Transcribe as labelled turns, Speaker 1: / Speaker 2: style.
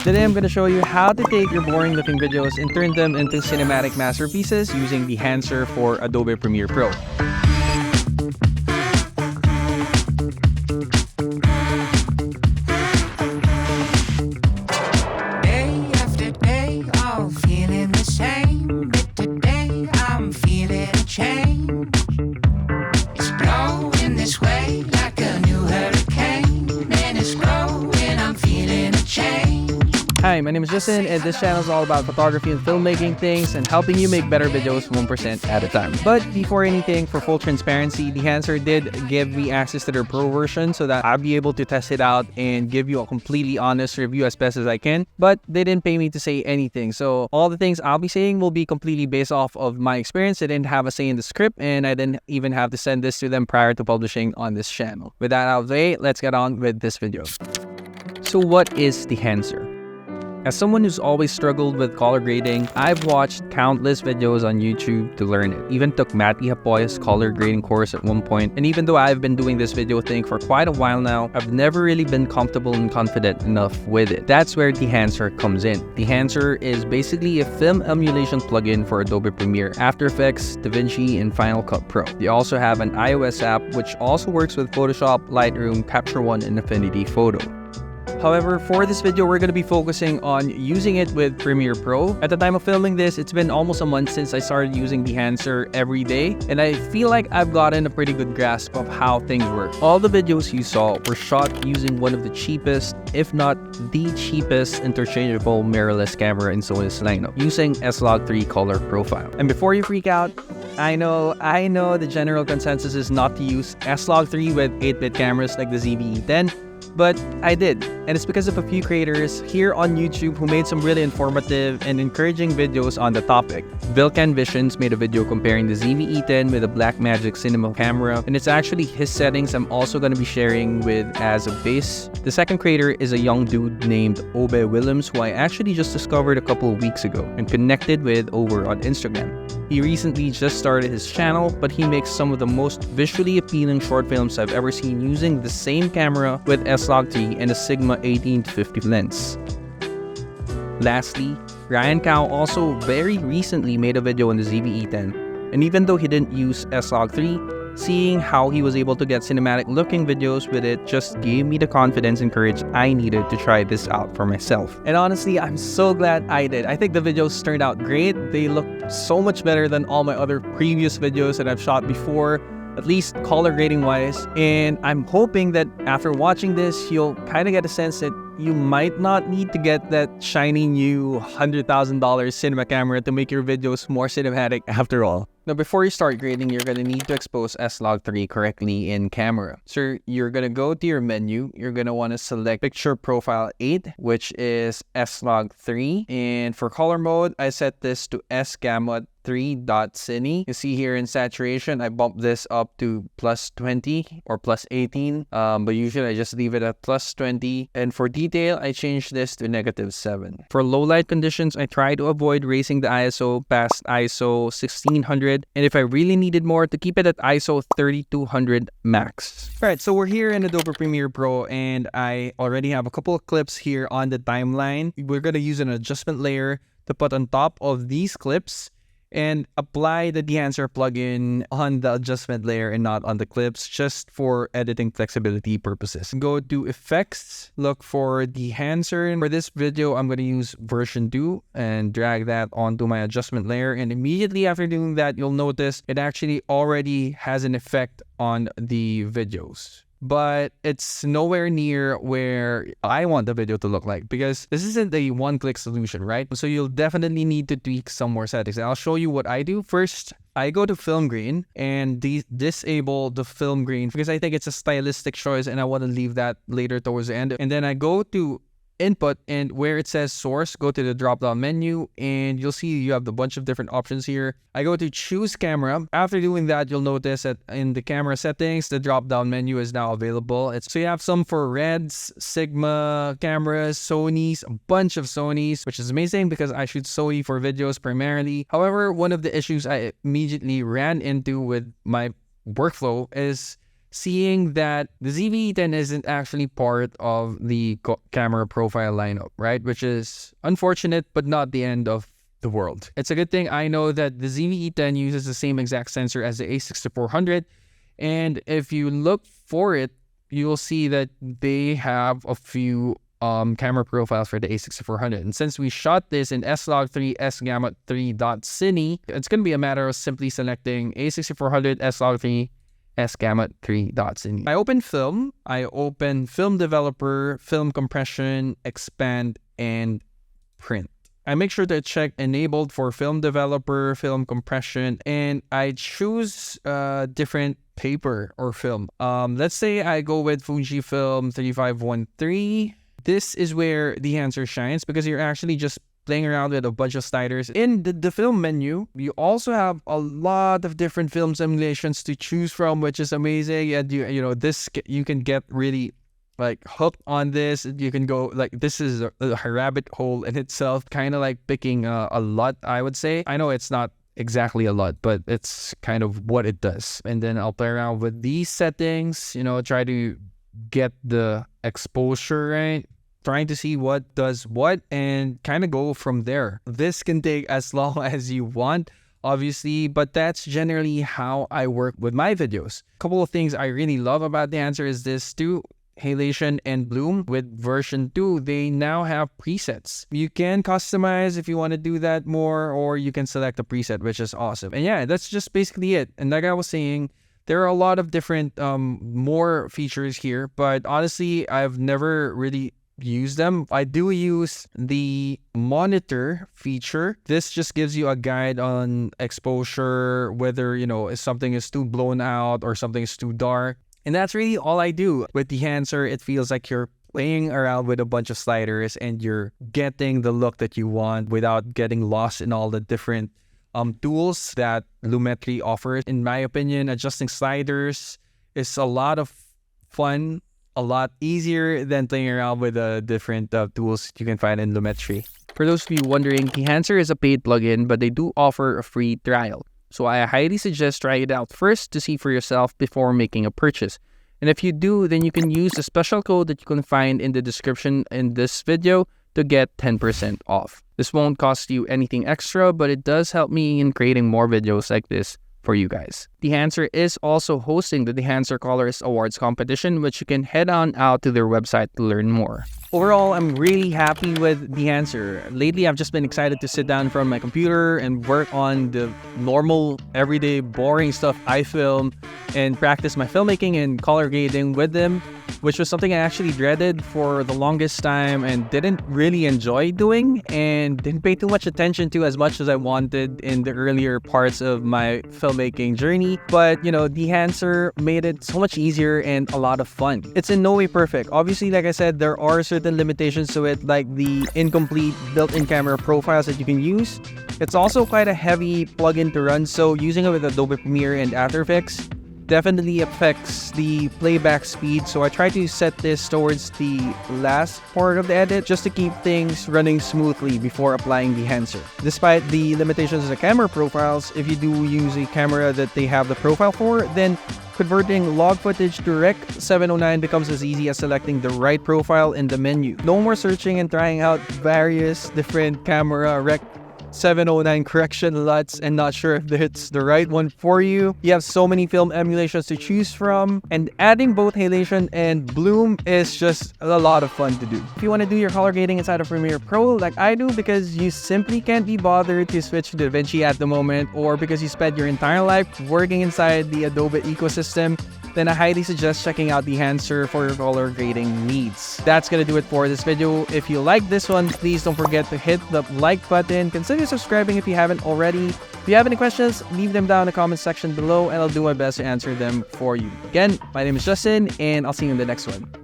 Speaker 1: Today I'm going to show you how to take your boring looking videos and turn them into cinematic masterpieces using Dehancer for Adobe Premiere Pro. Hi, my name is Justin, and this channel is all about photography and filmmaking things and helping you make better videos 1% at a time. But before anything, for full transparency, Dehancer did give me access to their pro version so that I'll be able to test it out and give you a completely honest review as best as I can. But they didn't pay me to say anything, so all the things I'll be saying will be completely based off of my experience. I didn't have a say in the script, and I didn't even have to send this to them prior to publishing on this channel. With that out of the way, let's get on with this video. So what is Dehancer? As someone who's always struggled with color grading, I've watched countless videos on YouTube to learn it. Even took Matty Hapoy's color grading course at one point, and even though I've been doing this video thing for quite a while now, I've never really been comfortable and confident enough with it. That's where Dehancer comes in. Dehancer is basically a film emulation plugin for Adobe Premiere, After Effects, DaVinci, and Final Cut Pro. They also have an iOS app which also works with Photoshop, Lightroom, Capture One, and Affinity Photo. However, for this video, we're going to be focusing on using it with Premiere Pro. At the time of filming this, it's been almost a month since I started using Dehancer every day, and I feel like I've gotten a pretty good grasp of how things work. All the videos you saw were shot using one of the cheapest, if not the cheapest, interchangeable mirrorless camera in Sony's lineup, using SLOG 3 color profile. And before you freak out, I know the general consensus is not to use SLOG 3 with 8-bit cameras like the ZV-E10, but I did, and it's because of a few creators here on YouTube who made some really informative and encouraging videos on the topic. Vilcan Visions made a video comparing the ZV-E10 with a Blackmagic Cinema camera, and it's actually his settings I'm also going to be sharing with as a base. The second creator is a young dude named Obe Willems, who I actually just discovered a couple of weeks ago and connected with over on Instagram. He recently just started his channel, but he makes some of the most visually appealing short films I've ever seen using the same camera with SLOG 3 and a Sigma 18-50 lens. Lastly, Ryan Cao also very recently made a video on the ZV-E10, and even though he didn't use SLOG 3, seeing how he was able to get cinematic looking videos with it just gave me the confidence and courage I needed to try this out for myself. And honestly, I'm so glad I did. I think the videos turned out great. They look so much better than all my other previous videos that I've shot before, at least color grading wise. And I'm hoping that after watching this, you'll kind of get a sense that you might not need to get that shiny new $100,000 cinema camera to make your videos more cinematic after all. Now, before you start grading, you're going to need to expose SLOG 3 correctly in camera. So you're going to go to your menu. You're going to want to select Picture Profile 8, which is SLOG 3. And for color mode, I set this to S-Gamut 3.cine. You see here in saturation, I bumped this up to +20 or +18, but usually I just leave it at +20. And for detail, I changed this to -7. For low light conditions, I try to avoid raising the ISO past ISO 1600, and if I really needed more, to keep it at ISO 3200 max. Alright, so we're here in Adobe Premiere Pro, and I already have a couple of clips here on the timeline. We're going to use an adjustment layer to put on top of these clips and apply the Dehancer plugin on the adjustment layer and not on the clips, just for editing flexibility purposes. Go to Effects, look for Dehancer. For this video, I'm going to use version 2 and drag that onto my adjustment layer. And immediately after doing that, you'll notice it actually already has an effect on the videos. But it's nowhere near where I want the video to look like, because this isn't a one-click solution, right? So you'll definitely need to tweak some more settings. I'll show you what I do. First, I go to film grain and disable the film grain because I think it's a stylistic choice and I want to leave that later towards the end. And then I go to input, and where it says source, go to the drop-down menu, and you'll see you have a bunch of different options here. I go to choose camera. After doing that, you'll notice that in the camera settings, the drop-down menu is now available. So you have some for Reds, Sigma cameras, Sonys, a bunch of Sonys, which is amazing because I shoot Sony for videos primarily. However, one of the issues I immediately ran into with my workflow is seeing that the ZV-E10 isn't actually part of the camera profile lineup, right? Which is unfortunate, but not the end of the world. It's a good thing. I know that the ZV-E10 uses the same exact sensor as the A6400, and if you look for it, you'll see that they have a few camera profiles for the A6400. And since we shot this in SLOG3 S-Gamma3.Cine, it's going to be a matter of simply selecting A6400 SLOG3 S-Gamma3.Cine. I open film, I open film developer, film compression, expand, and print. I make sure to check enabled for film developer, film compression, and I choose different paper or film. Let's say I go with Fujifilm 3513. This is where Dehancer shines because you're actually just playing around with a bunch of sliders. In the film menu, you also have a lot of different film simulations to choose from, which is amazing. And you know this, you can get really like hooked on this. You can go like, this is a rabbit hole in itself, kind of like picking a lot, I would say. I know it's not exactly a lot, but it's kind of what it does. And then I'll play around with these settings, you know, try to get the exposure right, trying to see what does what, and kind of go from there. This can take as long as you want, obviously, but that's generally how I work with my videos. A couple of things I really love about Dehancer is this too. Halation and bloom. With version 2, they now have presets. You can customize if you want to do that more, or you can select a preset, which is awesome. And yeah, that's just basically it. And like I was saying, there are a lot of different more features here, but honestly, I've never really used them. I do use the monitor feature. This just gives you a guide on exposure, whether, you know, if something is too blown out or something is too dark. And that's really all I do. With Dehancer, it feels like you're playing around with a bunch of sliders and you're getting the look that you want without getting lost in all the different tools that Lumetri offers. In my opinion, adjusting sliders is a lot of fun, a lot easier than playing around with the different tools you can find in Lumetri. For those of you wondering, Dehancer is a paid plugin, but they do offer a free trial. So I highly suggest try it out first to see for yourself before making a purchase. And if you do, then you can use the special code that you can find in the description in this video to get 10% off. This won't cost you anything extra, but it does help me in creating more videos like this for you guys. Dehancer is also hosting the Dehancer Colorist Awards competition, which you can head on out to their website to learn more. Overall, I'm really happy with Dehancer. Lately, I've just been excited to sit down in front of my computer and work on the normal, everyday, boring stuff I film and practice my filmmaking and color grading with them, which was something I actually dreaded for the longest time and didn't really enjoy doing and didn't pay too much attention to as much as I wanted in the earlier parts of my filmmaking journey. But, you know, Dehancer made it so much easier and a lot of fun. It's in no way perfect. Obviously, like I said, there are certain limitations to it, like the incomplete built-in camera profiles that you can use. It's also quite a heavy plugin to run, so using it with Adobe Premiere and After Effects definitely affects the playback speed, so I try to set this towards the last part of the edit just to keep things running smoothly before applying Dehancer. Despite the limitations of the camera profiles, if you do use a camera that they have the profile for, then converting log footage to Rec 709 becomes as easy as selecting the right profile in the menu. No more searching and trying out various different camera Rec 709 correction LUTs and not sure if it's the right one for you. You have so many film emulations to choose from, and adding both halation and bloom is just a lot of fun to do. If you want to do your color grading inside of Premiere Pro like I do because you simply can't be bothered to switch to DaVinci at the moment, or because you spent your entire life working inside the Adobe ecosystem, then I highly suggest checking out Dehancer for your color grading needs. That's gonna do it for this video. If you like this one, please don't forget to hit the like button. Consider subscribing if you haven't already. If you have any questions, leave them down in the comment section below and I'll do my best to answer them for you. Again, my name is Justin and I'll see you in the next one.